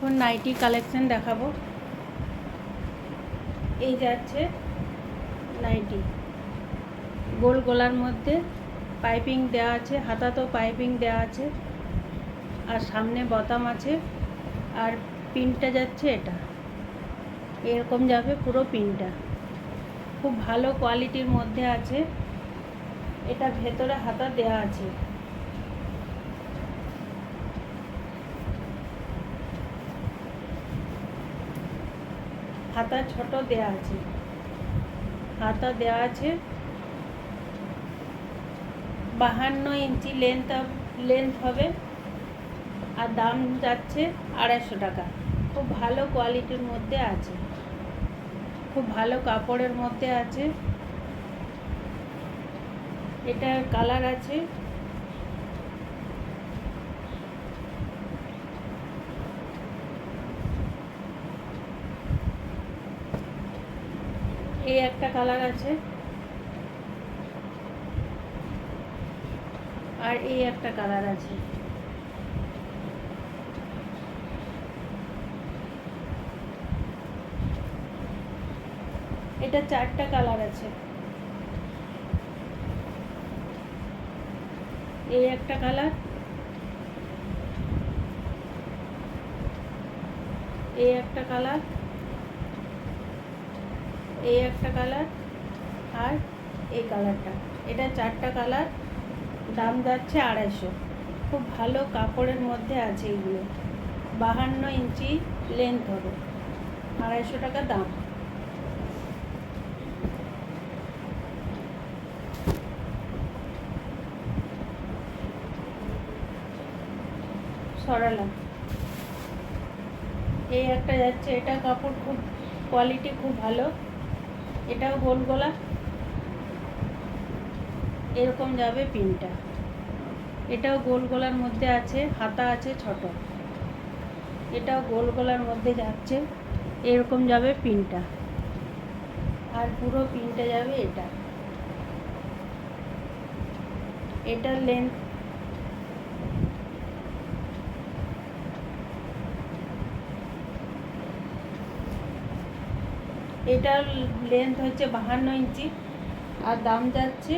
এখন nightie collection দেখাবো। এই যাচ্ছে নাইটি, গোল গলার মধ্যে পাইপিং দেওয়া আছে, হাতাতেও পাইপিং দেওয়া আছে, আর সামনে বোতাম আছে, আর পিনটা যাচ্ছে এটা এরকম যাবে পুরো পিনটা। খুব ভালো কোয়ালিটির মধ্যে আছে। এটা ভেতরে হাতা দেওয়া আছে। হাতা ছোট দেওয়া আছে, হাতা দেওয়া আছে। 52 ইঞ্চি লেন্থ হবে, আর দাম যাচ্ছে 250 টাকা। খুব ভালো কোয়ালিটির মধ্যে আছে, খুব ভালো কাপড়ের মধ্যে আছে। এটার কালার আছে এই একটা কালার আছে, আর এই একটা কালার আছে। এটা 4টা কালার আছে। এই একটা কালার, এই একটা কালার, এই একটা কালার, আর এই কালারটা। এটা 4টা কালার। দাম যাচ্ছে 250। খুব ভালো কাপড়ের মধ্যে আছে এগুলো। 52 ইঞ্চি লেন্থ হবে, 250 টাকা দাম। সরালাম। এই একটা যাচ্ছে, এটা কাপড় খুব কোয়ালিটি খুব ভালো। এটাও গোল গলা, এরকম যাবে পিনটা। এটাও গোল গলার মধ্যে আছে, হাতা আছে ছোট। এটাও গোল গলার মধ্যে যাচ্ছে, এরকম যাবে পিনটা, আর পুরো পিনটা যাবে এটা। এটার লেন্থ এটার লেন্থ হচ্ছে 52 ইঞ্চি, আর দাম যাচ্ছে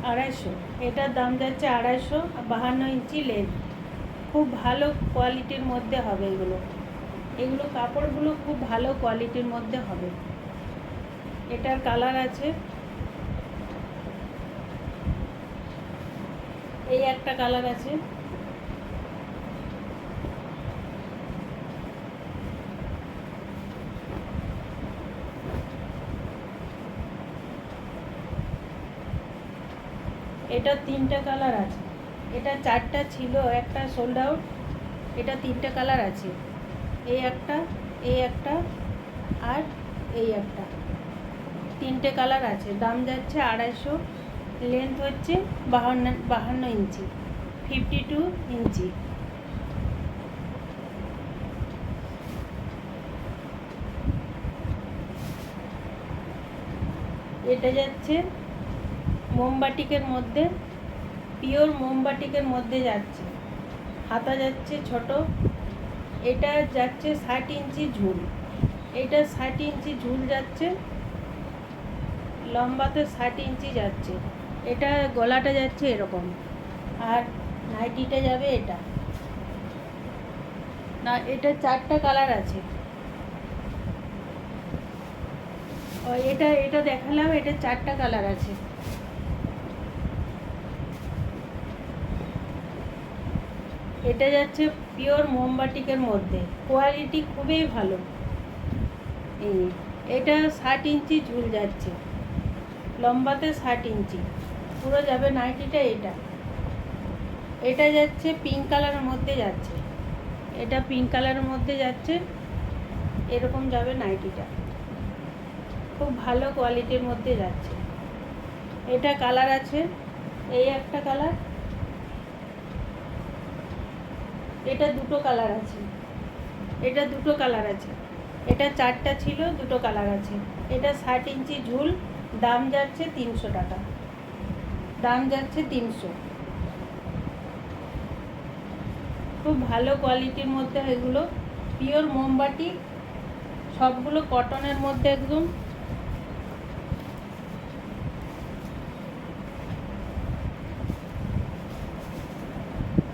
250। এটার দাম যাচ্ছে 250, 52 ইঞ্চি লেন্থ। খুব ভালো কোয়ালিটির মধ্যে হবে এগুলো কাপড়গুলো খুব ভালো কোয়ালিটির মধ্যে হবে। এটার কালার আছে, এই একটা কালার আছে, এটা 3টা কালার আছে। এটা 4টা ছিল, একটা সোল্ড আউট। এটা 3টা কালার আছে, এই একটা, এই একটা, আর এই একটা। 3টে কালার আছে। দাম যাচ্ছে 250। লেন্থ হচ্ছে 52 ইঞ্চি, 52 ইঞ্চি। এটা যাচ্ছে মোমবাটিকের মধ্যে, পিওর মোমবাটিকের মধ্যে যাচ্ছে। হাতা যাচ্ছে ছোট। এটা যাচ্ছে 60 ইঞ্চি ঝুল। এটা 60 ইঞ্চি ঝুল যাচ্ছে, লম্বাতে 60 ইঞ্চি যাচ্ছে। এটা গলাটা যাচ্ছে এরকম, আর নাইটিটা যাবে এটা না। এটা 4টা কালার আছে। এটা দেখালাম, এটা 4টা কালার আছে। এটা যাচ্ছে পিওর মোমবাটিকের মধ্যে, কোয়ালিটি খুবই ভালো। এটা 60 ইঞ্চি ঝুল যাচ্ছে, লম্বাতে 60 ইঞ্চি পুরো যাবে নাইটিটা। এটা যাচ্ছে পিঙ্ক কালারের মধ্যে যাচ্ছে, এটা পিঙ্ক কালারের মধ্যে যাচ্ছে, এরকম যাবে নাইটিটা। খুব ভালো কোয়ালিটির মধ্যে যাচ্ছে। এটা কালার আছে, এই একটা কালার, এটা 2টো কালার আছে, এটা 2টো কালার আছে। এটা 4টা ছিল, 2টো কালার আছে। এটা 60 ইঞ্চি ঝুল, দাম যাচ্ছে 300 টাকা, দাম যাচ্ছে 300। খুব ভালো কোয়ালিটির মধ্যে এগুলো, পিওর মোমবাটি, সবগুলো কটনের মধ্যে একদম।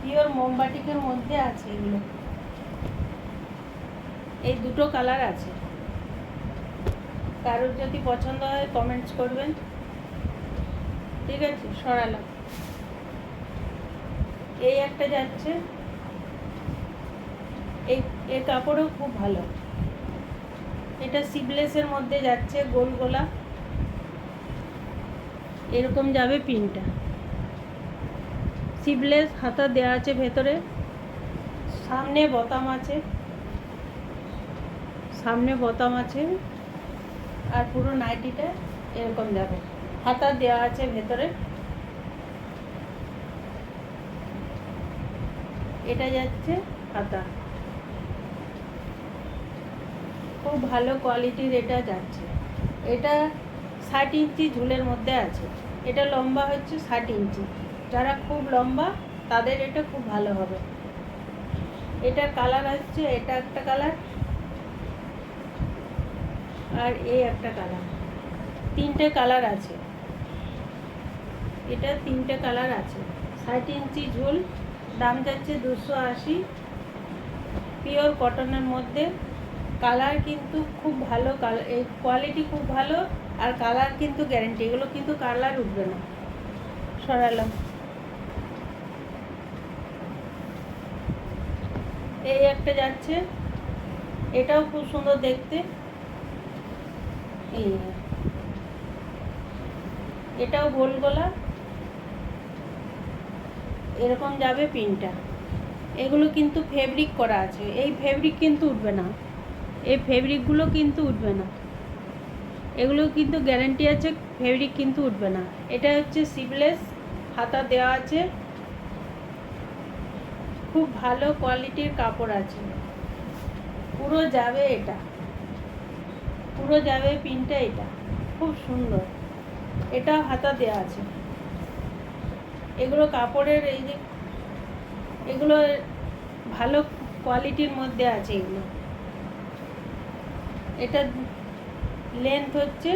পিওর মোমবাটিকের মধ্যে আছে এগুলো। এই 2টো কালার আছে, কারোর যদি পছন্দ হয় কমেন্টস করবেন। ঠিক আছে, সরালাম। এই একটা যাচ্ছে, এই কাপড়ও খুব ভালো। এটা সিবলেসের মধ্যে যাচ্ছে, গোল গোলা এরকম যাবে পিনটা। সিবলেস, হাতা দেওয়া আছে ভেতরে, সামনে বোতাম আছে, সামনে বোতাম আছে, আর পুরো নাইটিটা এরকম যাবে, হাতা দেওয়া আছে ভেতরে। এটা যাচ্ছে হাতা, খুব ভালো কোয়ালিটির এটা যাচ্ছে। এটা 60 ইঞ্চি ঝুলের মধ্যে আছে। এটা লম্বা হচ্ছে 60 ইঞ্চি, যারা খুব লম্বা তাদের এটা খুব ভালো হবে। এটা কালার আসছে, এটা একটা কালার, আর এই একটা কালার, 3টে কালার আছে। এটা 3টে কালার আছে। 60 ইঞ্চি ঝুল, দাম যাচ্ছে 280, পিওর কটনের মধ্যে। কালার কিন্তু খুব ভালো, কালার এই কোয়ালিটি খুব ভালো, আর কালার কিন্তু গ্যারেন্টি, এগুলো কিন্তু কালার উঠবে না। সরালাম। এই একটা যাচ্ছে, এটাও খুব সুন্দর দেখতে। এই এটাও গোল গলা, এরকম যাবে পিনটা। এগুলো কিন্তু ফেব্রিক করা আছে, এই ফেব্রিক কিন্তু উঠবে না, এই ফেব্রিকগুলো কিন্তু উঠবে না, এগুলো কিন্তু গ্যারেন্টি আছে, ফেব্রিক কিন্তু উঠবে না। এটা হচ্ছে সিবলেস, হাতা দেওয়া আছে, খুব ভালো কোয়ালিটির কাপড় আছে, পুরো যাবে এটা, পুরো যাবে পিনটা। এটা খুব সুন্দর, এটাও হাতা দেওয়া আছে। এগুলো কাপড়ের, এই যে এগুলো ভালো কোয়ালিটির মধ্যে আছে এগুলো। এটা লেন্থ হচ্ছে,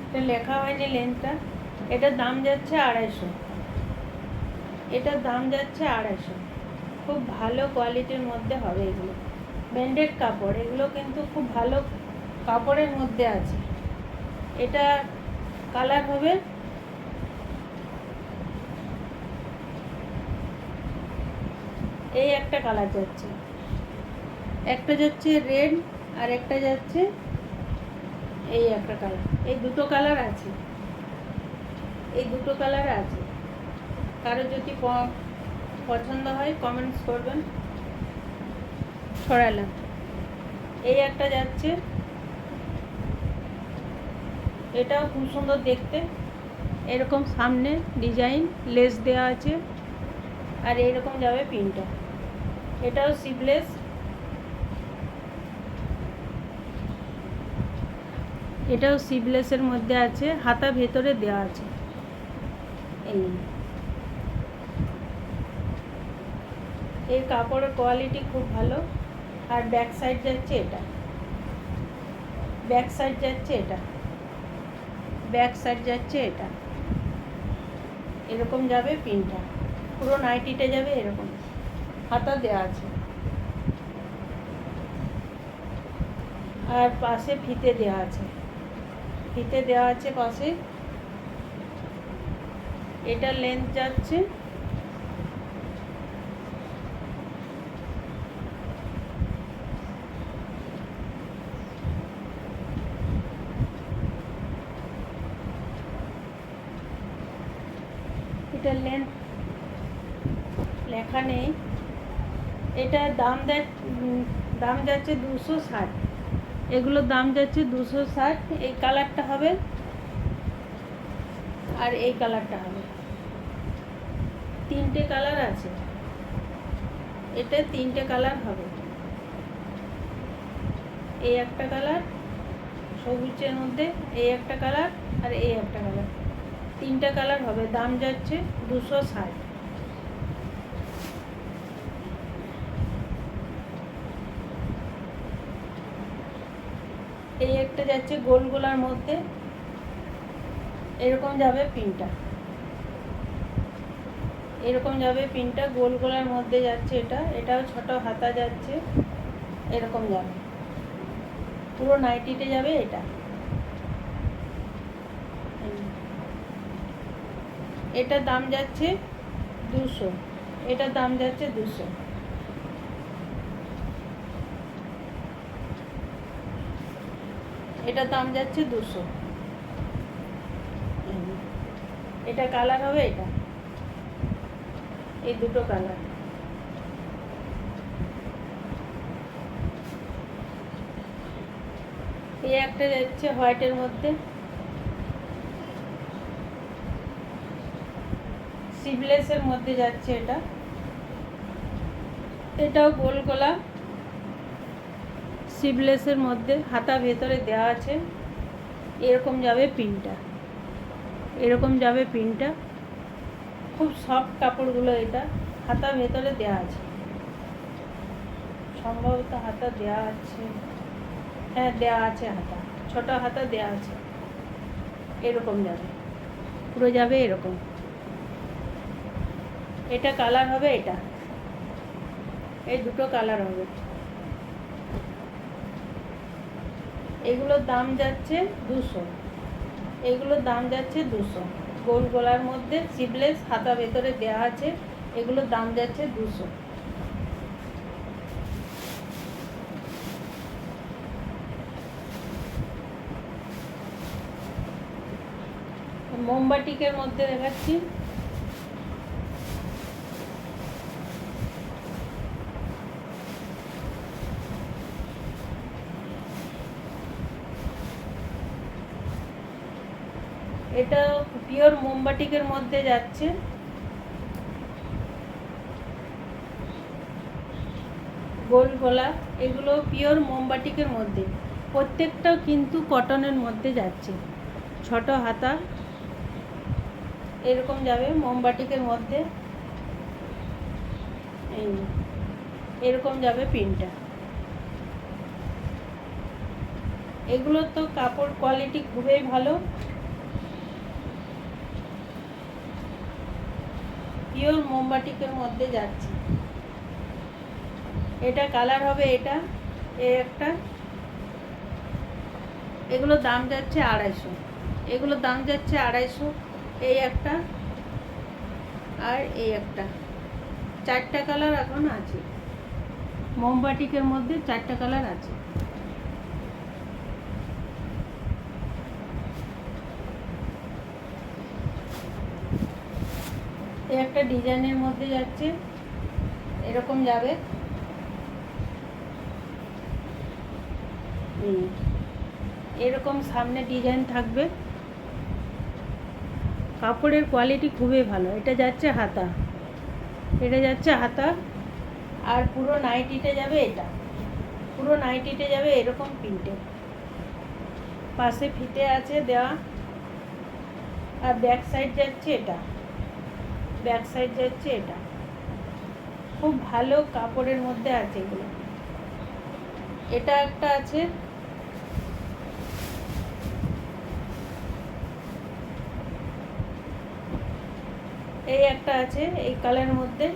এটা লেখা হয়নি লেন্থটা। এটার দাম যাচ্ছে 250, এটার দাম যাচ্ছে 250। খুব ভালো কোয়ালিটির মধ্যে হবে এগুলো, ব্র্যান্ডেড কাপড়, এগুলো কিন্তু খুব ভালো কাপড়ের মধ্যে আছে। এটা কালার হবে, এই একটা কালার যাচ্ছে, একটা যাচ্ছে রেড, আর একটা যাচ্ছে এই একটা কালার। এই 2টো কালার আছে, এই 2টো কালার আছে। কারো যদি পছন্দ হয় কমেন্টস করবেন। সরালাম। এই একটা যাচ্ছে, এটাও খুব সুন্দর দেখতে, এরকম সামনে ডিজাইন লেস দেওয়া আছে, আর এইরকম যাবে পিনটা। এটাও সিবলেস, এটাও সিবলেসের মধ্যে আছে, হাতা ভেতরে দেওয়া আছে। এই কাপড়ের কোয়ালিটি খুব ভালো। আর ব্যাক সাইড যাচ্ছে এটা, ব্যাক সাইড যাচ্ছে এটা, ব্যাক সাইড যাচ্ছে এটা, এরকম যাবে পিনটা, পুরো নাইটিটা যাবে এরকম, হাতা দেওয়া আছে, আর পাশে ফিতে দেওয়া আছে, ফিতে দেওয়া আছে পাশে। এটা লেন্থ যাচ্ছে, এটা লেন্থ লেখা নেই। এটা দাম যাচ্ছে 260, এগুলোর দাম যাচ্ছে 260। এই কালারটা হবে, আর এই কালারটা হবে, 3টে কালার আছে। এটা 3টে কালার হবে, এই একটা কালার সবুজের মধ্যে, এই একটা কালার আর এই একটা কালার, 3টে কালার হবে। দাম যাচ্ছে 260। এই একটা যাচ্ছে গোল গোলার মধ্যে, এরকম যাবে পিনটা, এরকম যাবে পিনটা, গোল গোলার মধ্যে যাচ্ছে এটা, এটাও ছোট হাতা যাচ্ছে, এরকম যাবে, পুরো নাইটিতে যাবে এটা। এটার দাম যাচ্ছে 200, এটার দাম যাচ্ছে 200। এটার দাম যাচ্ছে 200। এটা কালার হবে, এটা এই দুটো কালার। এই একটা যাচ্ছে হোয়াইটের মধ্যে, সিভলেসের মধ্যে যাচ্ছে এটা, এটাও গোল গলা, সিভলেসের মধ্যে, হাতা ভেতরে দেওয়া আছে, এরকম যাবে পিনটা, এরকম যাবে পিনটা, খুব সফট কাপড়গুলো এটা, হাতা ভেতরে দেওয়া আছে, সম্ভবত হাতা দেওয়া আছে, হ্যাঁ দেওয়া আছে হাতা, ছোট হাতা দেওয়া আছে, এরকম যাবে, পুরো যাবে এরকম। এটা কালার হবে, এটা এই দুটো কালার হবে। এগুলোর দাম যাচ্ছে 200, এগুলোর দাম যাচ্ছে 200, গোল গলার মধ্যে সিভলেস, হাতা ভেতরে দেওয়া আছে, এগুলোর দাম যাচ্ছে 200। মোমবাটিকের মধ্যে দেখাচ্ছি, এটা পিওর মোমবাটিকের মধ্যে যাচ্ছে, গোল গলা, এগুলো পিওর মোমবাটিকের মধ্যে, প্রত্যেকটাও কিন্তু কটনের মধ্যে যাচ্ছে, ছোট হাতা এরকম যাবে মোমবাটিকের মধ্যে, এই এরকম যাবে পিনটা। এগুলো তো কাপড় কোয়ালিটি খুবই ভালো, পিওর মোমবাটিকের মধ্যে যাচ্ছে। এটা কালার হবে, এটা এই একটা, এগুলোর দাম যাচ্ছে 250, এগুলোর দাম যাচ্ছে 250, এই একটা আর এই একটা, 4টা কালার এখন আছে, মোমবাটিকের মধ্যে 4টা কালার আছে। এই একটা ডিজাইনের মধ্যে যাচ্ছে, এরকম যাবে, এরকম সামনে ডিজাইন থাকবে, কাপড়ের কোয়ালিটি খুবই ভালো। এটা যাচ্ছে হাতা, এটা যাচ্ছে হাতা, আর পুরো নাইটিতে যাবে, এটা পুরো নাইটিতে যাবে এরকম প্রিন্টে, পাশে ফিতে আছে দেওয়া, আর ব্যাক সাইড যাচ্ছে এটা, ব্যাক সাইড যাচ্ছে এটা, খুব ভালো কাপড়ের মধ্যে আছে এগুলো। এটা একটা আছে, এই একটা আছে এই কালারের মধ্যে,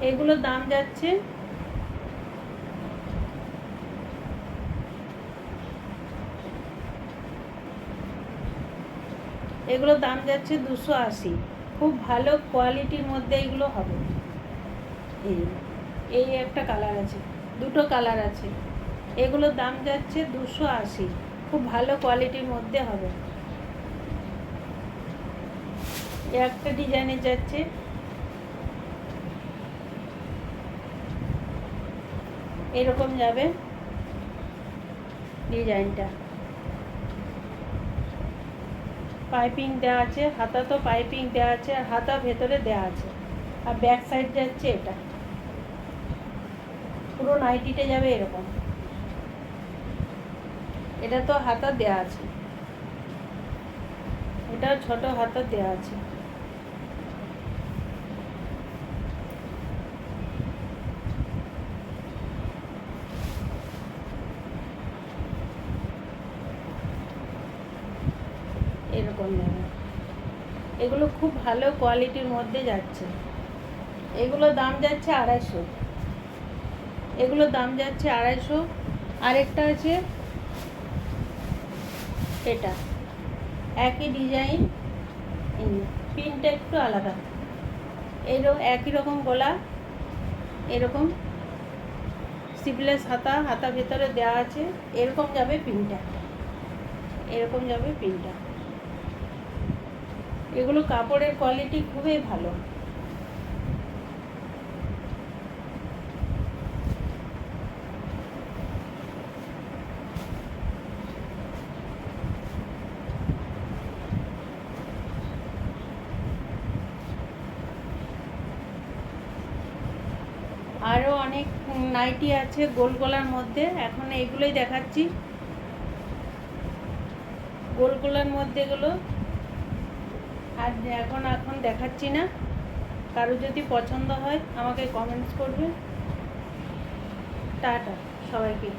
এগুলোর দাম যাচ্ছে এগুলোর দাম যাচ্ছে 280, খুব ভালো কোয়ালিটির মধ্যে এগুলো হবে। এই এই একটা কালার আছে, দুটো কালার আছে, এগুলোর দাম যাচ্ছে 280, খুব ভালো কোয়ালিটির মধ্যে হবে। একটা ডিজাইনে যাচ্ছে, এরকম যাবে ডিজাইনটা, পাইপিং দেওয়া আছে, হাতা তো পাইপিং দেওয়া আছে, আর হাতা ভেতরে দেওয়া আছে। আর ব্যাক সাইড যাচ্ছে এটা, পুরো নাইটিতে যাবে এরকম। এটা তো হাতা দেওয়া আছে, এটা ছোট হাতা দেওয়া আছে। এরকম যাবে। এগুলো খুব ভালো কোয়ালিটির মধ্যে যাচ্ছে। এগুলোর দাম যাচ্ছে 250। এগুলোর দাম যাচ্ছে 250। আরেকটা আছে এটা, একই ডিজাইন, প্রিন্টটা একটু আলাদা। এরকম একই রকম গলা, এরকম স্লিভলেস হাতা, হাতা ভেতরে দেওয়া আছে। এরকম যাবে প্রিন্টটা, এরকম যাবে প্রিন্টটা। এগুলো কাপড়ের কোয়ালিটি খুবই ভালো। আরও অনেক নাইটি আছে গোল গলার মধ্যে, এখন এইগুলোই দেখাচ্ছি। গোল গলার মধ্যে এগুলো আর এখন দেখাচ্ছি না। কারো যদি পছন্দ হয় আমাকে কমেন্টস করবে। টাটা সবাইকে।